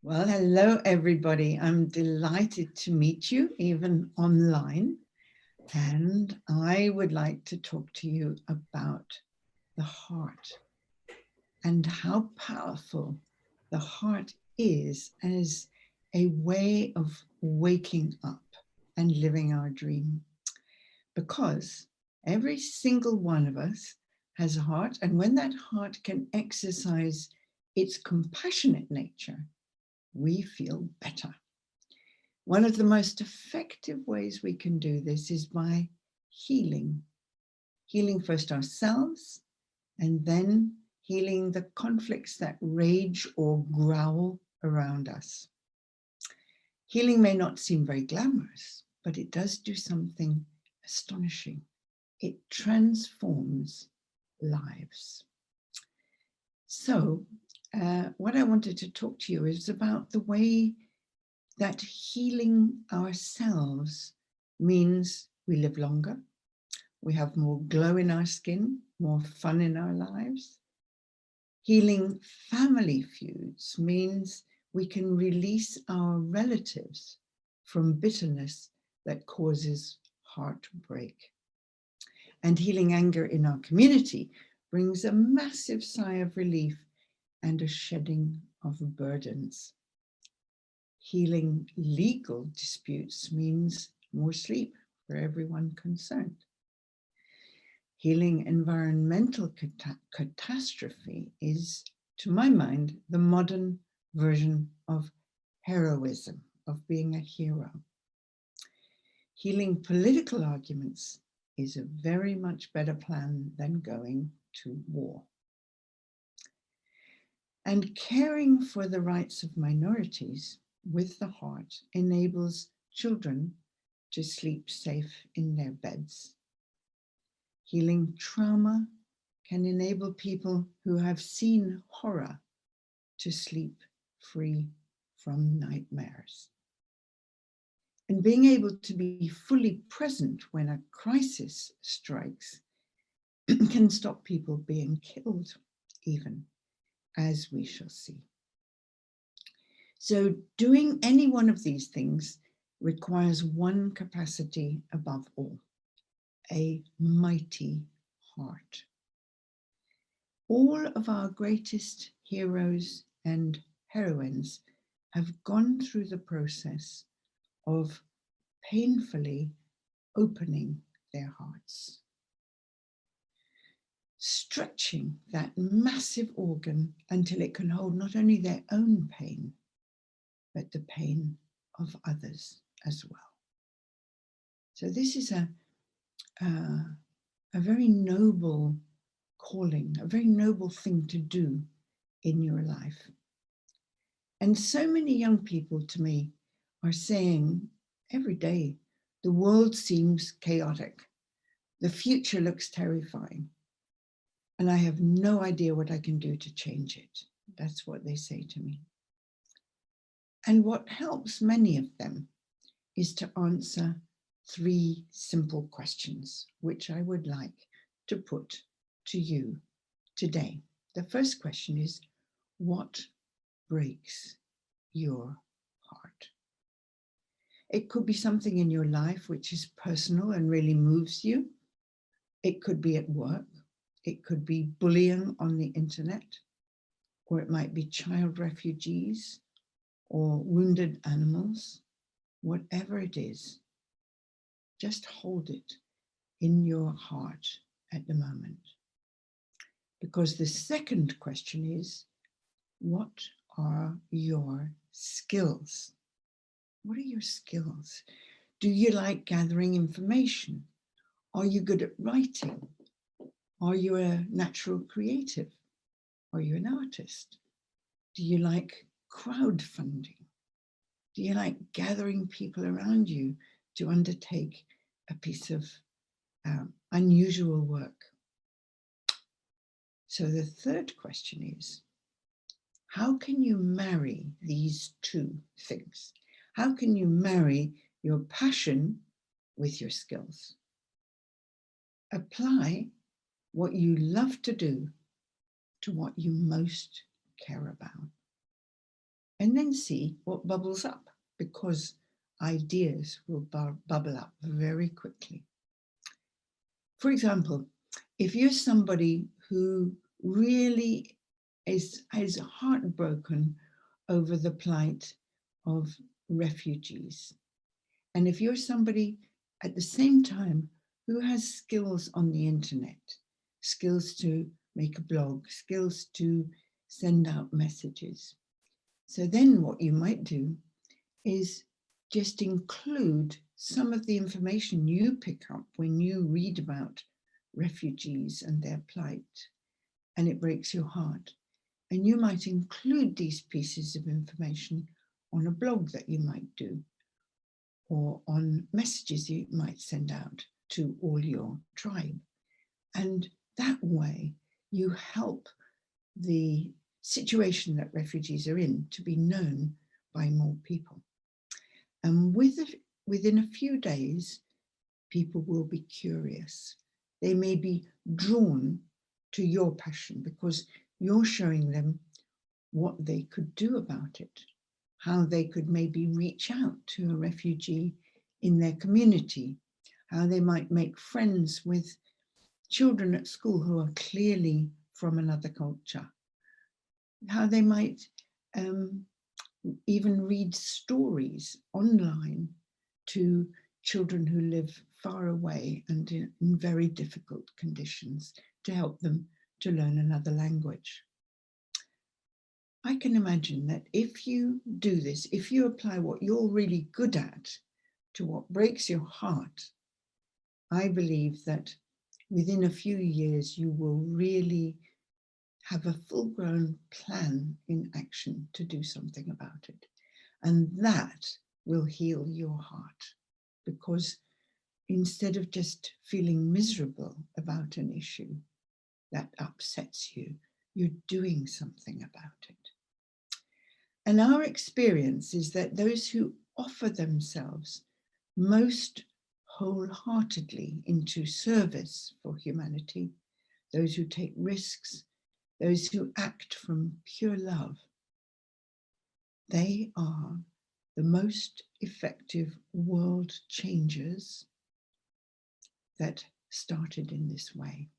Well, hello, everybody. I'm delighted to meet you, even online. And I would like to talk to you about the heart and how powerful the heart is as a way of waking up and living our dream. Because every single one of us has a heart, and when that heart can exercise its compassionate nature, we feel better. One of the most effective ways we can do this is by healing. Healing first ourselves, and then healing the conflicts that rage or growl around us. Healing may not seem very glamorous, but it does do something astonishing. It transforms lives. So, what I wanted to talk to you is about the way that healing ourselves means we live longer, we have more glow in our skin, more fun in our lives. Healing family feuds means we can release our relatives from bitterness that causes heartbreak. And healing anger in our community brings a massive sigh of relief and a shedding of burdens. Healing legal disputes means more sleep for everyone concerned. Healing environmental catastrophe is, to my mind, the modern version of heroism, of being a hero. Healing political arguments is a very much better plan than going to war. And caring for the rights of minorities with the heart enables children to sleep safe in their beds. Healing trauma can enable people who have seen horror to sleep free from nightmares. And being able to be fully present when a crisis strikes can stop people being killed, even, as we shall see. So doing any one of these things requires one capacity above all: a mighty heart. All of our greatest heroes and heroines have gone through the process of painfully opening their hearts, stretching that massive organ until it can hold not only their own pain, but the pain of others as well. So this is a very noble calling, a very noble thing to do in your life. And so many young people to me are saying every day, the world seems chaotic. The future looks terrifying. And I have no idea what I can do to change it. That's what they say to me. And what helps many of them is to answer three simple questions, which I would like to put to you today. The first question is, what breaks your heart? It could be something in your life which is personal and really moves you. It could be at work. It could be bullying on the internet, or it might be child refugees or wounded animals. Whatever it is, just hold it in your heart at the moment. Because the second question is, what are your skills? What are your skills? Do you like gathering information? Are you good at writing? Are you a natural creative? Are you an artist? Do you like crowdfunding? Do you like gathering people around you to undertake a piece of unusual work? So the third question is, how can you marry these two things? How can you marry your passion with your skills? Apply what you love to do to what you most care about. And then see what bubbles up, because ideas will bubble up very quickly. For example, if you're somebody who really is heartbroken over the plight of refugees, and if you're somebody at the same time who has skills on the internet, skills to make a blog, skills to send out messages, so then what you might do is just include some of the information you pick up when you read about refugees and their plight, and it breaks your heart. And you might include these pieces of information on a blog that you might do, or on messages you might send out to all your tribe. And that way you help the situation that refugees are in to be known by more people. And within a few days, people will be curious. They may be drawn to your passion because you're showing them what they could do about it, how they could maybe reach out to a refugee in their community, how they might make friends with children at school who are clearly from another culture, how they might even read stories online to children who live far away and in very difficult conditions to help them to learn another language. I can imagine that if you do this, if you apply what you're really good at to what breaks your heart, I believe that within a few years you will really have a full-grown plan in action to do something about it. And that will heal your heart, because instead of just feeling miserable about an issue that upsets you, you're doing something about it. And our experience is that those who offer themselves most wholeheartedly into service for humanity, those who take risks, those who act from pure love, they are the most effective world changers that started in this way.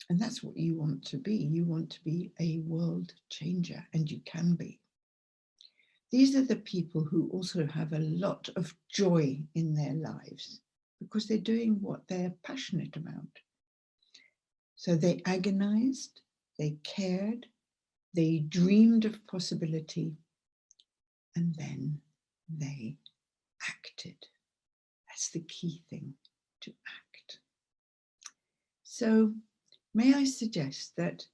And that's what you want to be. You want to be a world changer, and you can be. These are the people who also have a lot of joy in their lives because they're doing what they're passionate about. So they agonized, they cared, they dreamed of possibility, and then they acted. That's the key thing, to act. So may I suggest that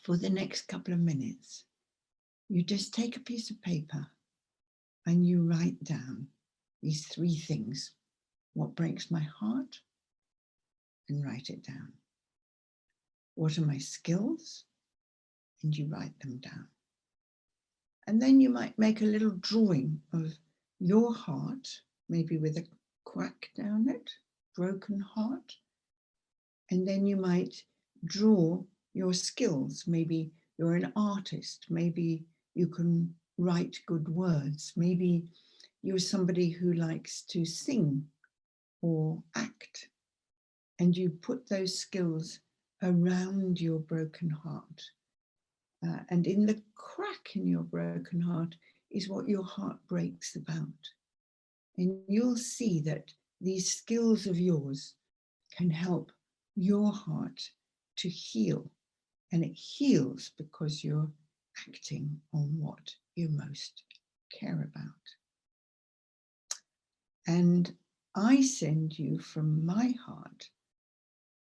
for the next couple of minutes, you just take a piece of paper and you write down these three things: what breaks my heart, and write it down. What are my skills? And you write them down. And then you might make a little drawing of your heart, maybe with a crack down it, broken heart. And then you might draw your skills. Maybe you're an artist. Maybe you can write good words. Maybe you're somebody who likes to sing or act. And you put those skills around your broken heart. And in the crack in your broken heart is what your heart breaks about. And you'll see that these skills of yours can help your heart to heal. And it heals because you're acting on what you most care about. And I send you from my heart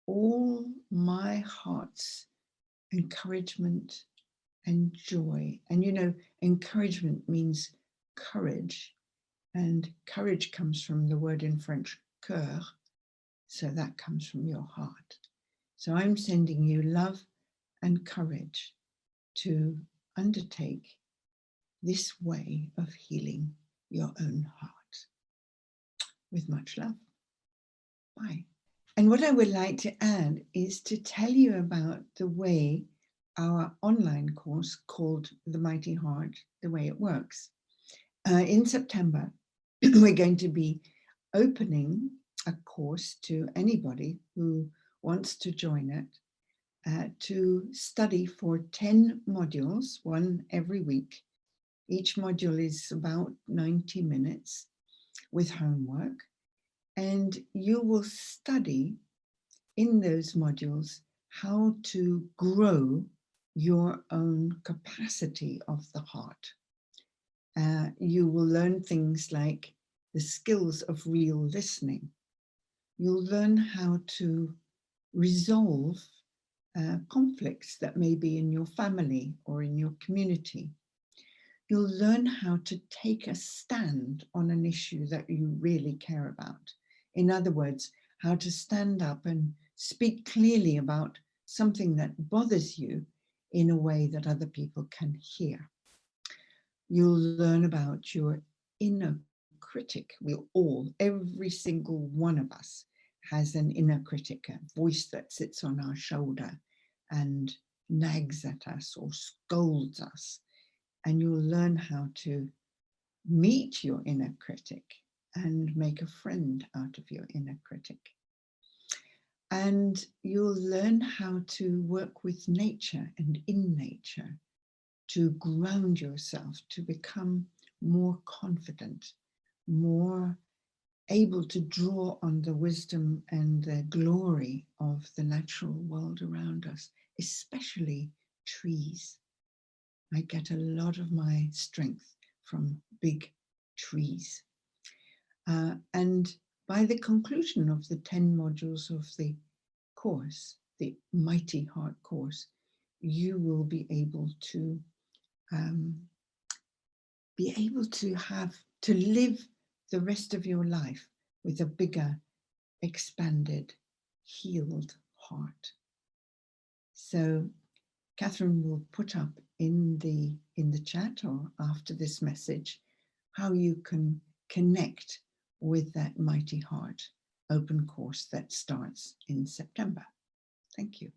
all my heart's encouragement and joy. And you know, encouragement means courage, and courage comes from the word in French, cœur. So that comes from your heart. So I'm sending you love and courage to undertake this way of healing your own heart. With much love. Bye. And what I would like to add is to tell you about the way our online course called The Mighty Heart, The Way It Works. In September, we're going to be opening a course to anybody who wants to join it to study for 10 modules, one every week. Each module is about 90 minutes with homework, and you will study in those modules how to grow your own capacity of the heart. You will learn things like the skills of real listening. You'll learn how to resolve conflicts that may be in your family or in your community. You'll learn how to take a stand on an issue that you really care about. In other words, how to stand up and speak clearly about something that bothers you in a way that other people can hear. You'll learn about your inner critic. Every single one of us has an inner critic, a voice that sits on our shoulder and nags at us or scolds us. And you'll learn how to meet your inner critic and make a friend out of your inner critic. And you'll learn how to work with nature and in nature to ground yourself, to become more confident, more able to draw on the wisdom and the glory of the natural world around us, especially trees. I get a lot of my strength from big trees. And by the conclusion of the 10 modules of the course, the Mighty Heart course, you will be able to live the rest of your life with a bigger, expanded, healed heart. So Catherine will put up in the chat or after this message how you can connect with that Mighty Heart open course that starts in September. Thank you.